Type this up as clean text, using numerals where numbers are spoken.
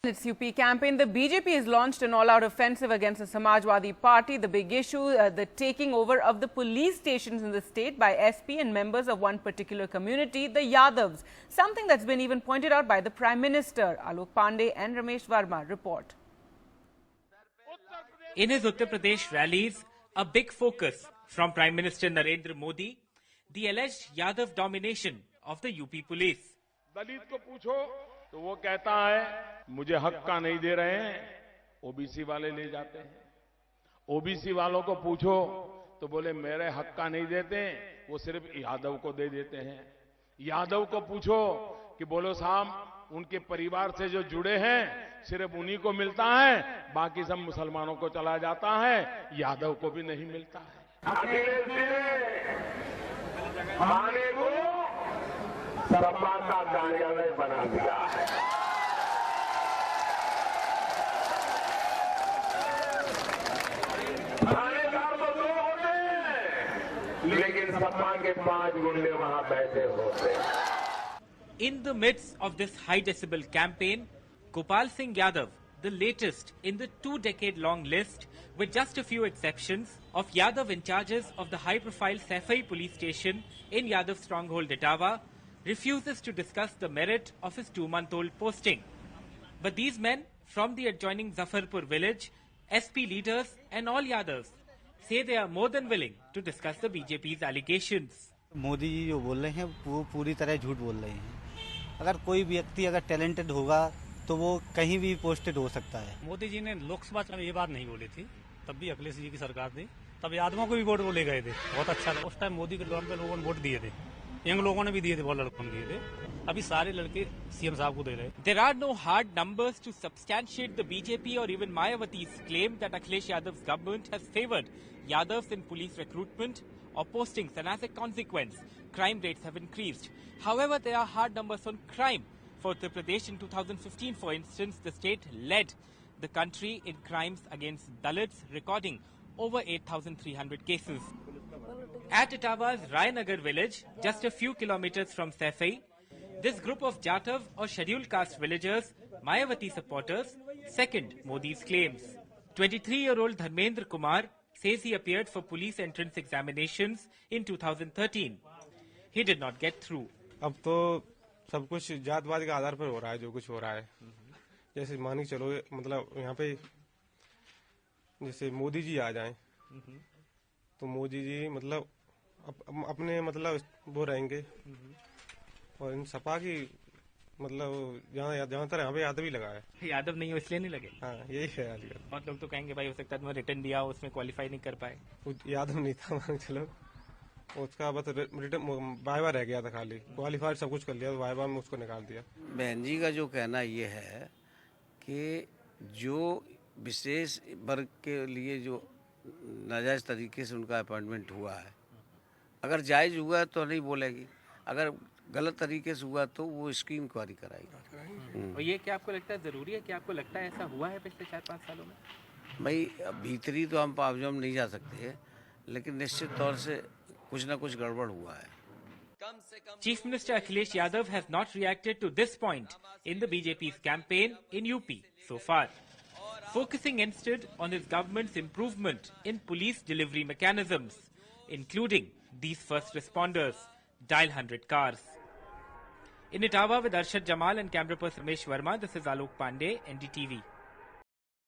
Its UP campaign, the BJP has launched an all-out offensive against the Samajwadi Party. The big issue, the taking over of the police stations in the state by SP and members of one particular community, the Yadavs. Something that's been even pointed out by the Prime Minister. Alok Pandey and Ramesh Verma report. In his Uttar Pradesh rallies, a big focus from Prime Minister Narendra Modi, the alleged Yadav domination of the UP police. दलित को पूछो तो वो कहता है मुझे हक का नहीं दे रहे हैं, ओबीसी वाले ले जाते हैं। ओबीसी वालों को पूछो तो बोले मेरे हक का नहीं देते, वो सिर्फ यादव को दे देते हैं। यादव को पूछो कि बोलो साहब उनके परिवार से जो जुड़े हैं सिर्फ उन्हीं को मिलता है, बाकी सब मुसलमानों को चला जाता है, यादव को भी नहीं मिलता है। अखिलेश जी ने को सपा का कार्यालय बना दिया है। थानेदार तो दो होते हैं, लेकिन सपा के 5 गुंडे वहां बैठे होते हैं। In the midst of this high decibel campaign, Gopal Singh Yadav, the latest in the 2-decade-long list, with just a few exceptions, of Yadav in charges of the high-profile Saifai police station in Yadav stronghold Etawah, refuses to discuss the merit of his 2-month-old posting. But these men from the adjoining Zafarpur village, SP leaders and all Yadavs say they are more than willing to discuss the BJP's allegations. Modi ji जो बोल रहे हैं वो पूरी तरह झूठ बोल रहे हैं। अगर कोई व्यक्ति अगर टैलेंटेड होगा तो वो कहीं भी पोस्टेड हो सकता है। मोदी जी ने लोकसभा में ये बात नहीं बोली थी, तब भी अखिलेश जी की सरकार थी, तब यादवों को भी वोट वो ले गए थे। बहुत अच्छा था। उस टाइम मोदी के दौरान पे लोगों ने वोट दिए थे, यंग लोगों ने भी दिए थे, बहुत लड़कों ने दिए थे। अभी सारे लड़के सीएम साहब को दे रहे। There are no hard numbers to substantiate the BJP or even Mayawati's claim that Akhilesh Yadav's government has favored Yadavs in police recruitment or postings, and as a consequence, crime rates have increased. However, there are hard numbers on crime. For Uttar Pradesh in 2015, for instance, the state led the country in crimes against Dalits, recording over 8,300 cases. At Etawah's Rayanagar village, just a few kilometers from Saifai, this group of Jatav or scheduled caste villagers, Mayawati supporters, second Modi's claims. 23-year-old Dharmendra Kumar says he appeared for police entrance examinations in 2013. He did not get through. अब तो सब कुछ जातवाद के आधार पर हो रहा है, जो कुछ हो रहा है। जैसे मानिए चलो, मतलब यहाँ पे जैसे मोदी जी आ जाएं, तो मोदी जी मतलब अपने मतलब वो रहेंगे, और इन सपा की मतलब जहाँ तक यहाँ पे यादव ही लगा है। यादव नहीं हो इसलिए नहीं लगे। हाँ, यही ख्याल है। बहुत लोग तो कहेंगे भाई हो सकता है तुम्हें रिटर्न दिया उसमें क्वालिफाई नहीं कर पाए। यादव नहीं था, मान चलो उसका बस रिटर्न वाइवा रह गया था, खाली क्वालिफाई सब कुछ कर लिया, तो वाइवा में उसको निकाल दिया। बहन जी का जो कहना ये है कि जो विशेष वर्ग के लिए जो नाजायज तरीके से उनका अपॉइंटमेंट हुआ है, अगर जायज हुआ तो नहीं बोलेगी, अगर गलत तरीके से हुआ तो वो स्कीम इंक्वायरी कराएगी। और ये क्या आपको लगता है जरूरी है कि आपको लगता है ऐसा हुआ है पिछले 4-5 सालों में? भाई भीतरी तो हम पावजम नहीं जा सकते, लेकिन निश्चित तौर से कुछ ना कुछ गड़बड़ हुआ है। Chief Minister Akhilesh Yadav has not reacted to this point in the BJP's campaign in UP so far, focusing instead on his government's improvement in police delivery mechanisms, including these first responders, Dial 100 cars. In Etawah with Arshad Jamal and camera person Ramesh Verma, this is Alok Pandey, NDTV.